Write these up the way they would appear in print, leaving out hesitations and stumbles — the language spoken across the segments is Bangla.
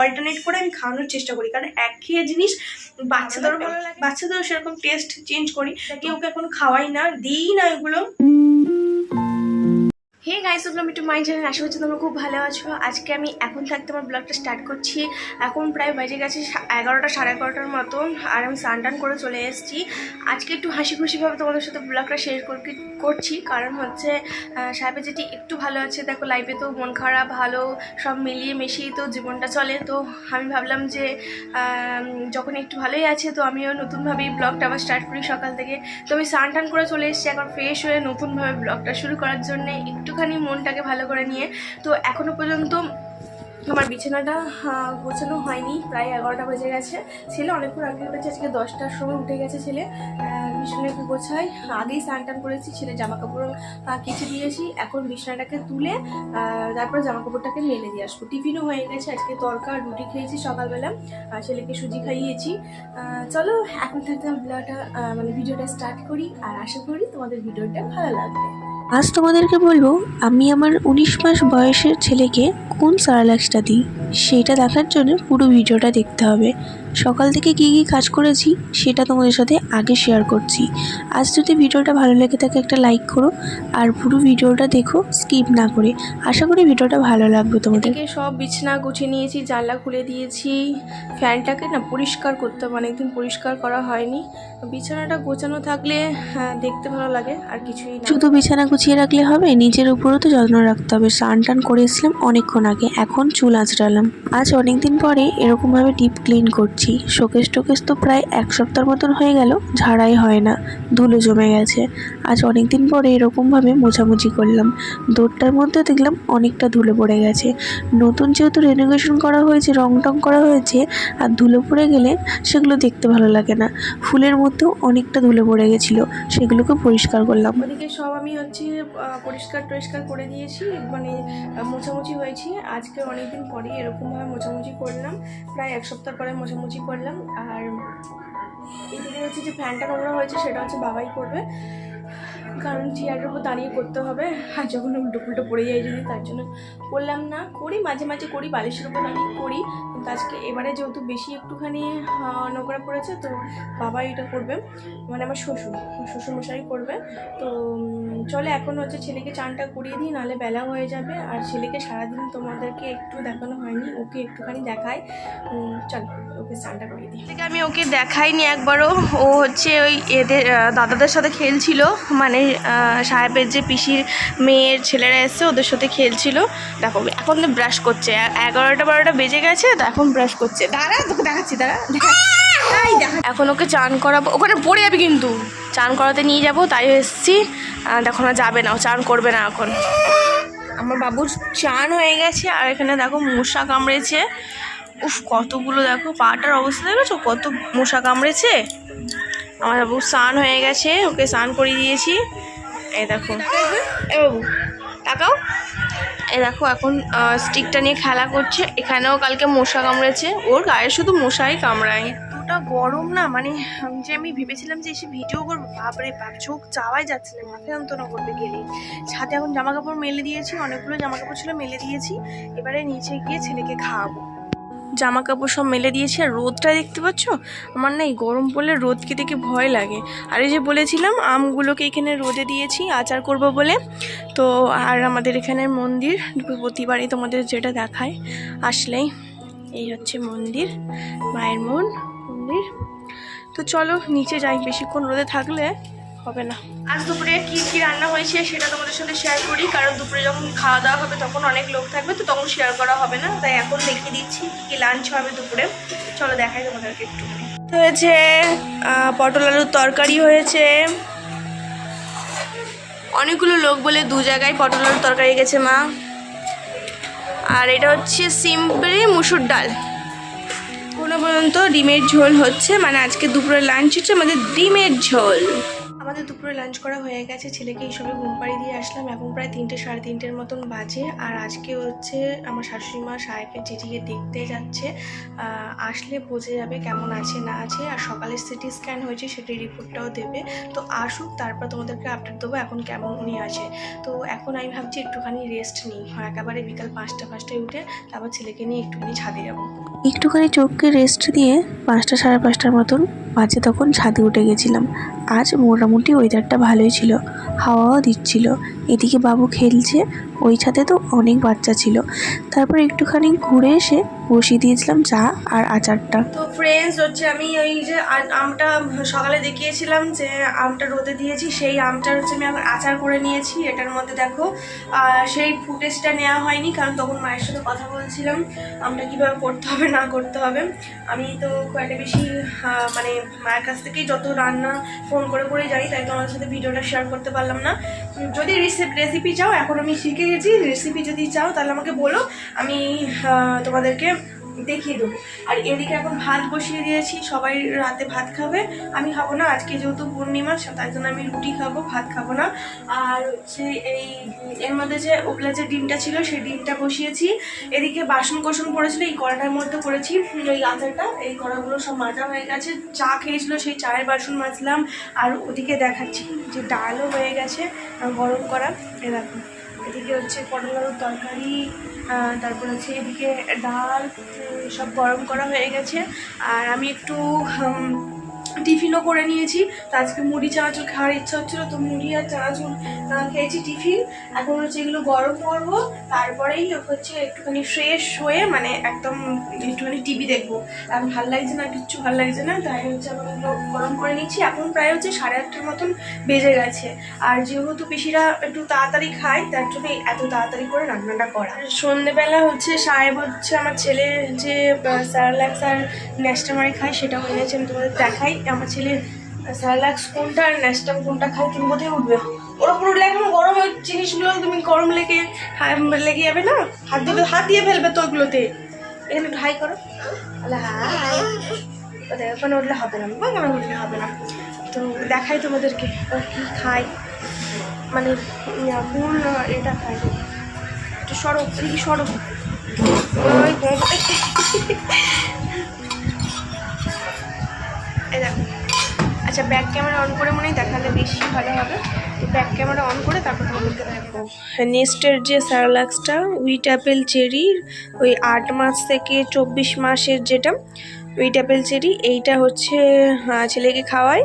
অল্টারনেট করে আমি খাওয়ানোর চেষ্টা করি, কারণ একঘেয়ে জিনিস বাচ্চাদেরও ভালো লাগে, বাচ্চাদেরও সেরকম টেস্ট চেঞ্জ করি। ওকে এখন খাওয়াই না, দিই না এগুলো। Hey guys, welcome to my channel. আশা করছি তোমরা খুব ভালো আছো। আজকে আমি এখন থাকতে আমার ব্লগটা স্টার্ট করছি। এখন প্রায় বাজে গেছে 11টা সাড়ে 11টার মতন, আর আমি স্নান টান করে চলে এসেছি। আজকে একটু হাসি খুশিভাবে তোমাদের সাথে ব্লগটা শেয়ার করছি, কারণ হচ্ছে সাহেবের যেটি একটু ভালো আছে। দেখো লাইফে তো মন খারাপ ভালো সব মিলিয়ে মিশিয়ে তো জীবনটা চলে। তো আমি ভাবলাম যে যখন একটু ভালোই আছে তো আমিও নতুনভাবে এই ব্লগটা আবার স্টার্ট করি সকাল থেকে। তো আমি স্নান টান করে চলে এসেছি এখন ফ্রেশ হয়ে নতুনভাবে ব্লগটা শুরু করার জন্য, একটুখানি মনটাকে ভালো করে নিয়ে। তো এখনও পর্যন্ত আমার বিছানাটা গোছানো হয়নি, প্রায় 11টা বেজে গেছে। ছেলে অনেকক্ষণ আগে উঠেছে, আজকে 10টার সময় উঠে গেছে ছেলে। বিছানাকে গোছাই, আগেই স্নান টান করেছি, ছেলে জামা কাপড় কেচে দিয়েছি। এখন বিছানাটাকে তুলে তারপর জামা কাপড়টাকে মেলে দিয়ে আসবো। টিফিনও হয়ে গেছে, আজকে তরকা রুটি খেয়েছি সকালবেলা, ছেলেকে সুজি খাইয়েছি। চলো এখন থাকতে ব্লগটা ভিডিওটা স্টার্ট করি, আর আশা করি তোমাদের ভিডিওটা ভালো লাগবে। আজ তোমাদেরকে বলবো আমি আমার 19 মাস বয়সের ছেলেকে কোন সারালাক্সটা দিই, সেটা দেখার জন্য পুরো ভিডিওটা দেখতে হবে। সকাল থেকে কী কী কাজ করেছি সেটা তোমাদের সাথে আগে শেয়ার করছি। আজ যদি ভিডিওটা ভালো লেগে থাকে একটা লাইক করো, আর পুরো ভিডিওটা দেখো স্কিপ না করে। আশা করি ভিডিওটা ভালো লাগবে তোমাদের। সব বিছানা গুছিয়ে নিয়েছি, জানলা খুলে দিয়েছি। ফ্যানটাকে না পরিষ্কার করতে হবে, অনেকদিন পরিষ্কার করা হয়নি। বিছানাটা গোছানো থাকলে দেখতে ভালো লাগে, আর কিছুই না। শুধু বিছানা গুছিয়ে রাখলে হবে, নিজের উপরও তো যত্ন রাখতে হবে। স্নান টান করে এসলাম অনেকক্ষণ আগে, এখন চুল আঁচড়ালাম। আজ অনেকদিন পরে এরকমভাবে ডিপ ক্লিন করছি। শোকেস টোকেস তো প্রায় 1 সপ্তাহ মতন হয়ে গেল ঝাড়াই হয় না, ধুলো জমে গেছে। আজ অনেকদিন পরে এরকমভাবে মোছামুছি করলাম। দৌড়টার মধ্যে দেখলাম অনেকটা ধুলো পড়ে গেছে। নতুন যেহেতু রেনোভেশন করা হয়েছে, রং টং করা হয়েছে, আর ধুলো পড়ে গেলে সেগুলো দেখতে ভালো লাগে না। ফুলের মধ্যেও অনেকটা ধুলো পড়ে গেছিলো, সেগুলোকে পরিষ্কার করলাম। ওদিকে সব আমি পরিষ্কার টরিষ্কার করে দিয়েছি, মোছামুছি হয়েছে। আজকে অনেকদিন পরে এরকমভাবে মোছামুছি করলাম, প্রায় 1 সপ্তাহ পরে মোছামুছি করলাম। আর এদিকে হচ্ছে যে ফ্যানটা নোংরা হয়েছে, সেটা হচ্ছে বাবাই করবে, কারণ চেয়ারের উপর দাঁড়িয়ে করতে হবে। আর যখন উল্টো পুল্টো পড়ে যায় যদি, তার জন্য করলাম না। করি মাঝে মাঝে করি, বালিশের উপর দাঁড়িয়ে করি, কিন্তু আজকে এবারে যেহেতু বেশি একটুখানি নোংরা পড়েছে, তো বাবা এটা করবে, মানে আমার শ্বশুরমশাই করবে। তো চলে এখন হচ্ছে ছেলেকে চানটা করিয়ে দিই, নাহলে বেলা হয়ে যাবে। আর ছেলেকে সারাদিন তোমাদেরকে একটু দেখানো হয়নি, ওকে একটুখানি দেখায়। চল ওকে চানটা করিয়ে দিই। থেকে আমি ওকে দেখাইনি একবারও। ও হচ্ছে ওই এদের দাদাদের সাথে খেলছিল, মানে সাহেবের যে পিসির মেয়ের ছেলেরা এসছে ওদের সাথে খেলছিল। দেখো এখন তো ব্রাশ করছে, 11টা 12টা বেজে গেছে, তো এখন ব্রাশ করছে। দাঁড়া তোকে দেখাচ্ছি, দাঁড়া এখন ওকে চান করাবো, ওখানে পড়ে যাবে কিন্তু। চান করাতে নিয়ে যাবো, তাই এসছি। দেখো না যাবে না, ও চান করবে না এখন। আমার বাবুর চান হয়ে গেছে, আর এখানে দেখো মশা কামড়েছে। উফ কতগুলো, দেখো পাটার অবস্থা দেখেছো, কত মশা কামড়েছে। আমার বাবু স্নান হয়ে গেছে, ওকে স্নান করিয়ে দিয়েছি। এই দেখো, এ বাবু তাকাও, এই দেখো এখন স্টিকটা নিয়ে খেলা করছে। এখানেও কালকে মশা কামড়েছে, ওর গায়ে শুধু মশাই কামড়ায়। এতটা গরম না, মানে যে আমি ভেবেছিলাম যে এসে ভিডিও করবো, বাপরে বাপ চোখ চাওয়াই যাচ্ছে না, মাথায় যন্ত্রণা করতে গেলেই। ছাদে এখন জামা কাপড় মেলে দিয়েছি, অনেকগুলো জামা কাপড় ছিল মেলে দিয়েছি। এবারে নিচে গিয়ে ছেলেকে খাওয়াবো। জামা কাপড় সব মেলে দিয়েছি। আর রোদটা দেখতে পাচ্ছ, আমার না এই গরম পড়লে রোদকে দেখে ভয় লাগে। আর এই যে বলেছিলাম আমগুলোকে এখানে রোদে দিয়েছি আচার করব বলে। তো আর আমাদের এখানের মন্দির প্রতিবারই তোমাদের যেটা দেখায় আসলেই, এই হচ্ছে মন্দির, মায়ের মন্দির। তো চলো নিচে যাই, বেশিক্ষণ রোদে থাকলে হবে না। আজ দুপুরে কি কি রান্না হয়েছে সেটা তোমাদের সাথে শেয়ার করি, কারণ দুপুরে যখন খাওয়া দাওয়া হবে তখন অনেক লোক থাকবে, তো তখন শেয়ার করা হবে না, তাই এখন দেখিয়ে দিচ্ছি কি কি লাঞ্চ হবে দুপুরে। চলো দেখাই তোমাদেরকে একটু। হয়েছে পটল আলুর তরকারি হয়েছে, অনেকগুলো লোক বলে 2 জায়গায় পটল আলুর তরকারি গেছে মা। আর এটা হচ্ছে সিম্পলি মুসুর ডাল। কোনো পর্যন্ত ডিমের ঝোল হচ্ছে, মানে আজকে দুপুরে লাঞ্চ হচ্ছে আমাদের ডিমের ঝোল। আমাদের দুপুরে লাঞ্চ করা হয়ে গেছে, ছেলেকে এই সবে ঘুম পাড়িয়ে দিয়ে আসলাম। এখন প্রায় 3টে সাড়ে 3টের মতন বাজে। আর আজকে হচ্ছে আমার শাশুড়ি মা সাহেবের জেঠিকে দেখতে যাচ্ছে। আসলে বোঝা যাবে কেমন আছে না আছে। আর সকালে সিটি স্ক্যান হয়েছে, সেটির রিপোর্টটাও দেবে। তো আসুক, তারপর তোমাদেরকে আপডেট দেবো এখন কেমন উনি আছে। তো এখন আমি ভাবছি একটুখানি রেস্ট নিই, একেবারে বিকাল 5টায় উঠে তারপর ছেলেকে নিয়ে একটুখানি ছাদে যাবো। একটুখানি চোখকে রেস্ট দিয়ে 5টা সাড়ে 5টার মতন বাজে তখন ছাদে উঠে গেছিলাম। আজ মোটামুটি ওয়েদারটা ভালোই ছিল, হাওয়াও দিচ্ছিল। এদিকে বাবু খেলছে, ওই ছাদে তো অনেক বাচ্চা ছিল। তারপর একটুখানি ঘুরে এসে বসিয়ে দিয়েছিলাম চা আর আচারটা। তো ফ্রেন্ডস হচ্ছে আমি ওই যে আমটা সকালে দেখিয়েছিলাম যে আমটা রোদে দিয়েছি, সেই আমটা হচ্ছে আমি এখন আচার করে নিয়েছি। এটার মধ্যে দেখো সেই ফুটেজটা নেওয়া হয়নি, কারণ তখন মায়ের সাথে কথা বলছিলাম আমটা কীভাবে করতে হবে না করতে হবে। আমি তো খুব একটা বেশি মানে মায়ের কাছ থেকেই যত রান্না ফোন করে করে যাই, তাই তোমাদের সাথে ভিডিওটা শেয়ার করতে পারলাম না। যদি রেসিপি চাও, এখন আমি শিখে গেছি, রেসিপি যদি চাও তাহলে আমাকে বলো, আমি তোমাদেরকে দেখিয়ে দেবো। আর এদিকে এখন ভাত বসিয়ে দিয়েছি, সবাই রাতে ভাত খাবে, আমি খাবো না। আজকে যেহেতু পূর্ণিমা, তাই জন্য আমি রুটি খাবো, ভাত খাবো না। আর হচ্ছে এই এর মধ্যে যে ওগুলা যে ডিমটা ছিল, সেই ডিমটা বসিয়েছি। এদিকে বাসন কোসন পড়েছিল, এই কড়াটার মধ্যে করেছি ওই আচারটা। এই কড়াগুলো সব মাজা হয়ে গেছে, চা খেয়েছিল সেই চায়ের বাসন মাজলাম। আর ওদিকে দেখাচ্ছি যে ডালও হয়ে গেছে গরম করা, এ দেখো। এদিকে হচ্ছে পটল আলুর তরকারি, তারপর হচ্ছে এদিকে ডাল, সব গরম করা হয়ে গেছে। আর আমি একটু টিফিনও করে নিয়েছি। তো আজকে মুড়ি চানাচুর খাওয়ার ইচ্ছা হচ্ছিলো, তো মুড়ি আর চানাচুর খেয়েছি টিফিন। এখন হচ্ছে এগুলো গরম করবো, তারপরেই হচ্ছে একটুখানি ফ্রেশ হয়ে মানে একদম একটুখানি টিভি দেখবো। এখন ভালো লাগছে না, কিচ্ছু ভালো লাগছে না, তাই হচ্ছে আমি গরম করে নিচ্ছি। এখন প্রায় হচ্ছে 8:30টার মতন বেজে গেছে। আর যেহেতু পিসিরা একটু তাড়াতাড়ি খায়, তার জন্য এত তাড়াতাড়ি করে রান্নাটা করা। সন্ধ্যেবেলা হচ্ছে সাহেব হচ্ছে আমার ছেলে যে স্যারল্যাক্স আর ন্যাস্টামারি খায়, সেটাও এনেছে। আমি তোমাদের দেখাই আমার ছেলে স্যারল্যাক্স কোনটা আর ন্যাস্টাম কোনটা খায়। তুমি কোথায় উঠবে? ওর ওপর উঠলে এখন গরম জিনিসগুলো তুমি গরম লেগে যাবে না, হাত দিয়ে ফেলবে তো ওগুলোতে। এখানে একটু হাই করো, হাই। ওখানে উঠলে হবে না, ওখানে উঠলে হবে না। তো দেখাই তোমাদেরকে ও কী খায়, মানে কোন এটা খায়। একটু সরব, এদিকে সরব। এই দেখো। আচ্ছা, ব্যাক ক্যামেরা অন করে মনে হয় দেখালে বেশি ভালো হবে। ব্যাক ক্যামেরা অন করে তারপর তোমাদেরকে দেখো। নেস্টের যে স্যারল্যাক্সটা হুইট অ্যাপেল চেরি, ওই 8 মাস থেকে 24 মাসের যেটা হুইট অ্যাপেল চেরি, এইটা হচ্ছে ছেলেকে খাওয়াই।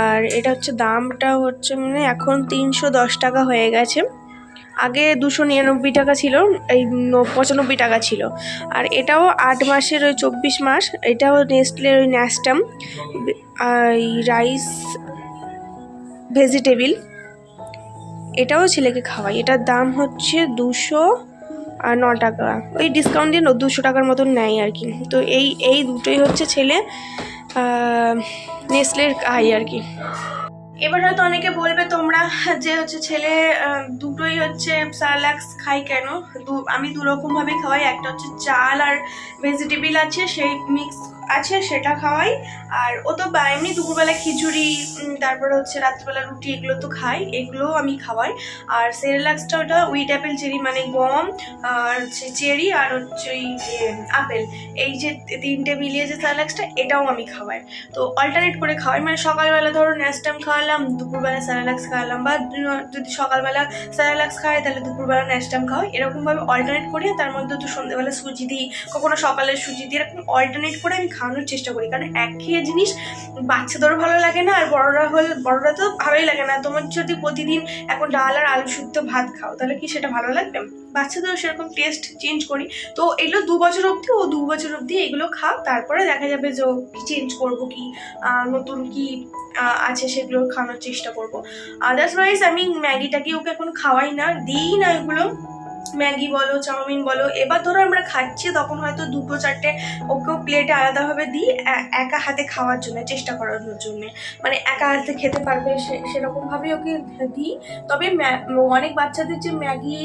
আর এটা হচ্ছে দামটা হচ্ছে মানে এখন 310 টাকা হয়ে গেছে। আগে 299 টাকা ছিল, এই 95 টাকা ছিল। আর এটাও 8 মাসের, ওই 24 মাস। এটাও নেস্টলের ওই ন্যাস্টাম এই রাইস ভেজিটেবিল, এটাও ছেলেকে খাওয়াই। এটার দাম হচ্ছে 209 টাকা, ওই ডিসকাউন্ট দিয়ে 200 টাকার মতন নেয় আর কি। তো এই দুটোই হচ্ছে ছেলে নেস্টলের খাই আর কি। এবার হয়তো অনেকে বলবে তোমরা যে হচ্ছে ছেলে দুটোই হচ্ছে স্যারল্যাক্স খাই কেন। আমি দুরকমভাবেই খাওয়াই। একটা হচ্ছে চাল আর ভেজিটেবিল আছে, সেই মিক্স আছে, সেটা খাওয়াই। আর ও তো এমনি দুপুরবেলা খিচুড়ি, তারপরে হচ্ছে রাত্রিবেলা রুটি, এগুলো তো খাই, এগুলোও আমি খাওয়াই। আর সেরেলাক্সটা ওটা হুইট অ্যাপেল চেরি, মানে গম আর হচ্ছে চেরি আর হচ্ছে ওই আপেল, এই যে 3টে মিলিয়ে যে সেরেলাক্সটা, এটাও আমি খাওয়াই। তো অল্টারনেট করে খাওয়াই, মানে সকালবেলা ধরো ন্যাস্টাম খাওয়ালাম, দুপুরবেলা সেরেলাক্স খাওয়ালাম, বা যদি সকালবেলা সেরেলাক্স খাওয়াই তাহলে দুপুরবেলা ন্যাস্টাম খাওয়াই। এরকমভাবে অল্টারনেট করে, তার মধ্যে তো সন্ধ্যেবেলা সুজি দিই, কখনো সকালে সুজি দিই, এরকম অল্টারনেট করে আমি খাওয়ানোর চেষ্টা করি। কারণ একঘেয়ে জিনিস বাচ্চাদেরও ভালো লাগে না, আর বড়রা তো ভালোই লাগে না। তোমার যদি প্রতিদিন এখন ডাল আর আলু শুদ্ধ ভাত খাও, তাহলে কি সেটা ভালো লাগবে? বাচ্চাদেরও সেরকম টেস্ট চেঞ্জ করি। তো এগুলো 2 বছর অবধি, ও 2 বছর অবধি এগুলো খাও, তারপরে দেখা যাবে যে কি চেঞ্জ করবো, কি নতুন কি আছে সেগুলো খাওয়ানোর চেষ্টা করবো। আদারওয়াইজ আমি ম্যাগিটাকে ওকে এখন খাওয়াই না, দিই না এগুলো। ম্যাগি বলো, চাউমিন বলো। এবার ধরো আমরা খাচ্ছি, তখন হয়তো 2-4টে ওকেও প্লেটে আলাদাভাবে দিই, একা হাতে খাওয়ার জন্য চেষ্টা করানোর জন্য, মানে একা হাতে খেতে পারবে সেরকমভাবেই ওকে দিই। তবে অনেক বাচ্চাদের যে ম্যাগি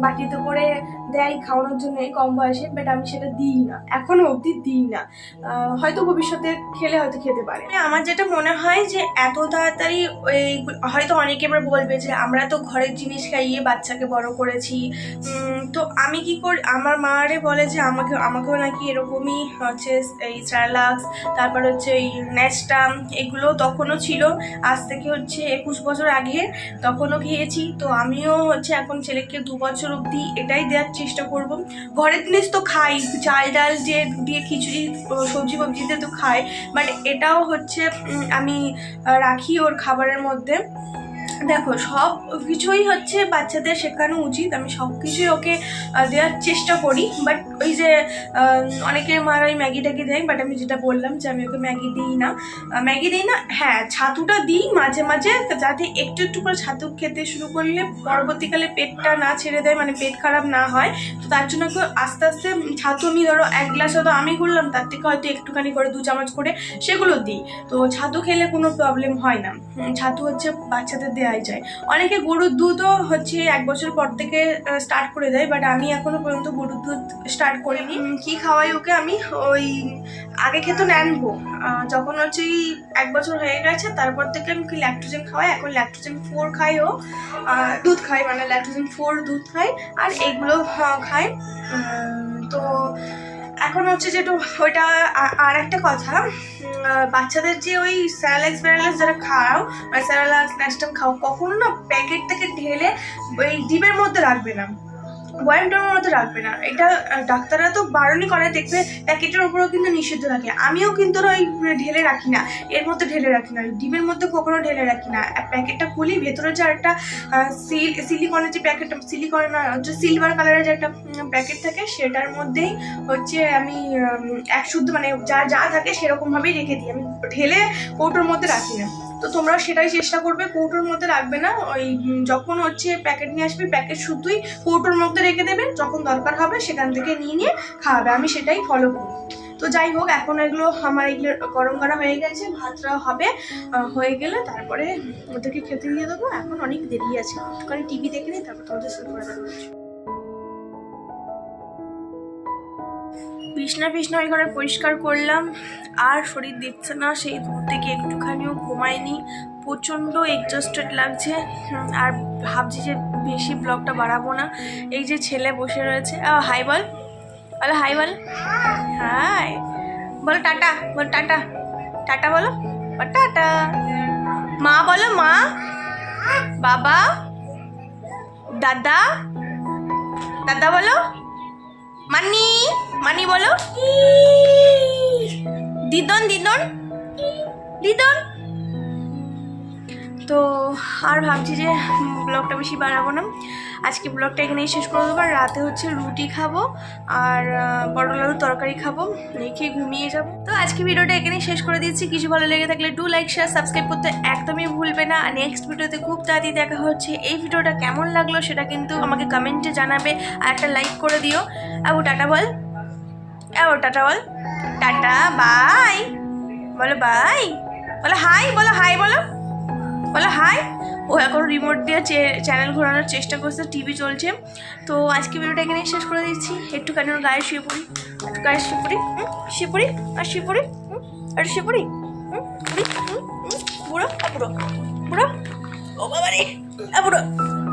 বাটিতে করে দেয় খাওয়ানোর জন্য কম বয়সে, বাট আমি সেটা দিই না, এখনো অবধি দিই না। হয়তো ভবিষ্যতে খেলে হয়তো খেতে পারে। আমার যেটা মনে হয় যে এত তাড়াতাড়ি হয়তো অনেকে এবার বলবে যে আমরা তো ঘরের জিনিস খাইয়ে বাচ্চাকে বড় করেছি, তো আমি কি করি, আমার মারে বলে যে আমাকেও নাকি এরকমই হচ্ছে এই স্যালাক্স, তারপর হচ্ছে এই নেস্টাম, এগুলো তখনও ছিল, আজ থেকে হচ্ছে 21 বছর আগে, তখনও খেয়েছি। তো আমিও হচ্ছে এখন ছেলেকে 2 বছর অবধি এটাই দেওয়ার চেষ্টা করব। ঘরের জিনিস তো খাই, চাল ডাল যে দিয়ে খিচুড়ি সবজি ফবজিতে তো খাই, বাট এটাও হচ্ছে আমি রাখি ওর খাবারের মধ্যে। দেখো সব কিছুই হচ্ছে বাচ্চাদের শেখানো উচিত, আমি সব কিছুই ওকে দেওয়ার চেষ্টা করি। বাট ওই যে অনেকে মারা ওই ম্যাগি ট্যাগি দেয়, বাট আমি যেটা বললাম যে আমি ওকে ম্যাগি দিই না। হ্যাঁ ছাতুটা দিই মাঝে মাঝে, যাতে একটু একটু করে ছাতু খেতে শুরু করলে পরবর্তীকালে পেটটা না ছেড়ে দেয়, মানে পেট খারাপ না হয়। তো তার জন্য আস্তে আস্তে ছাতু আমি ধরো 1 গ্লাস হয়তো আমি করলাম, তার থেকে হয়তো একটুখানি করে 2 চামচ করে সেগুলো দিই। তো ছাতু খেলে কোনো প্রবলেম হয় না, ছাতু হচ্ছে বাচ্চাদের দেওয়াই যায়। অনেকে গরুর দুধও হচ্ছে 1 বছর পর থেকে স্টার্ট করে দেয়, বাট আমি এখনো পর্যন্ত গরুর দুধ স্টার্ট করিনি। কি খাওয়াই ওকে আমি, ওই আগে খেত ন্যানবো, যখন হচ্ছে 1 বছর হয়ে গেছে তারপর থেকে আমি ল্যাকটোজেন খাওয়াই, এখন ল্যাকটোজেন 4 খাই, ও দুধ খাই, মানে ল্যাকটোজেন 4 দুধ খাই, আর এগুলো খাই। তো এখন হচ্ছে যেটা ওইটা। আর একটা কথা, বাচ্চাদের যে ওই স্যালাক্স যারা খাও, মানে স্যালাক্স নেস্টাম খাও, কখনো না প্যাকেট থেকে ঢেলে ওই ডিবের মধ্যে রাখবে না, বয়ামটার মধ্যে রাখবে না। এটা ডাক্তাররা তো বারণই করে, দেখবে প্যাকেটের উপরেও কিন্তু নিষিদ্ধ থাকে। আমিও কিন্তু ওই ঢেলে রাখি না, এর মধ্যে ঢেলে রাখি না, ডিমের মধ্যে কখনো ঢেলে রাখি না। প্যাকেটটা খুলি, ভেতরে যে একটা সিলিকনের যে প্যাকেটটা, সিলিকন না হচ্ছে সিলভার কালারের যে একটা প্যাকেট থাকে, সেটার মধ্যেই হচ্ছে আমি শুদ্ধ মানে যা থাকে সেরকমভাবেই রেখে দিই, আমি ঢেলে কৌটোর মধ্যে রাখি না। তো তোমরা সেটাই চেষ্টা করবে, কৌটোর মধ্যে রাখবে না। ওই যখন হচ্ছে প্যাকেট নিয়ে আসবে, প্যাকেট শুধুই কৌটোর মধ্যে রেখে দেবে, যখন দরকার হবে সেখান থেকে নিয়ে খাওয়াবে, আমি সেটাই ফলো করি। তো যাই হোক, এখন এগুলো আমার এগুলো গরম করা হয়ে গেছে, ভাতটা হবে, হয়ে গেলে তারপরে ওদেরকে খেতে দিয়ে দেবো। এখন অনেক দেরি আছে, একটুখানি টিভি দেখে নিই, তারপর তোমাদের সাথে করে দেবো। বিছনা এখানে পরিষ্কার করলাম, আর শরীর দিচ্ছে না, সেই দূর থেকে একটুখানিও ঘুমাইনি, প্রচণ্ড এক্সস্টেড লাগছে। আর ভাবছি যে বেশি ব্লগটা বাড়াবো না। এই যে ছেলে বসে রয়েছে, হাই বল, বলো হাই বল, হাই বলো, টাটা বলো, টাটা টাটা বলো, টাটা। মা বলো, মা, বাবা, দাদা, দাদা বলো, মানি মানি বলো, দিদন দিদন দিদন। তো আর ভাবছি যে ব্লগটা বেশি বাড়াবো না, আজকে ব্লগটা এখানেই শেষ করে দেবো। আর রাতে হচ্ছে রুটি খাবো আর পটল আলুর তরকারি খাবো, খেয়ে ঘুমিয়ে যাবো। তো আজকে ভিডিওটা এখানেই শেষ করে দিচ্ছি। কিছু ভালো লেগে থাকলে ডু লাইক শেয়ার সাবস্ক্রাইব করতে একদমই ভুলবে না। আর নেক্সট ভিডিওতে খুব তাড়াতাড়ি দেখা হচ্ছে। এই ভিডিওটা কেমন লাগলো সেটা কিন্তু আমাকে কমেন্টে জানাবে, আর একটা লাইক করে দিও। টাটা বল, টাটা বল, টাটা, বাই বলো, বাই বলো, হাই বলো, হাই বলো, বলো হাই। ও এখন রিমোট দিয়ে চ্যানেল ঘোরানোর চেষ্টা করছে, টিভি চলছে। তো আজকে ভিডিওটা এখানেই শেষ করে দিচ্ছি। একটুখানি ওর গায়ে শুয়ে পড়ি, একটু গায়ে শুয়ে পড়ি, শুয়ে পড়ি, আর শুয়ে পড়ি, আর শুয়ে পড়ি, বুড়ো বুড়ো বুড়ো, ও বাবা রে, বুড়ো,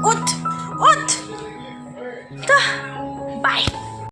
উঠ উঠ, তা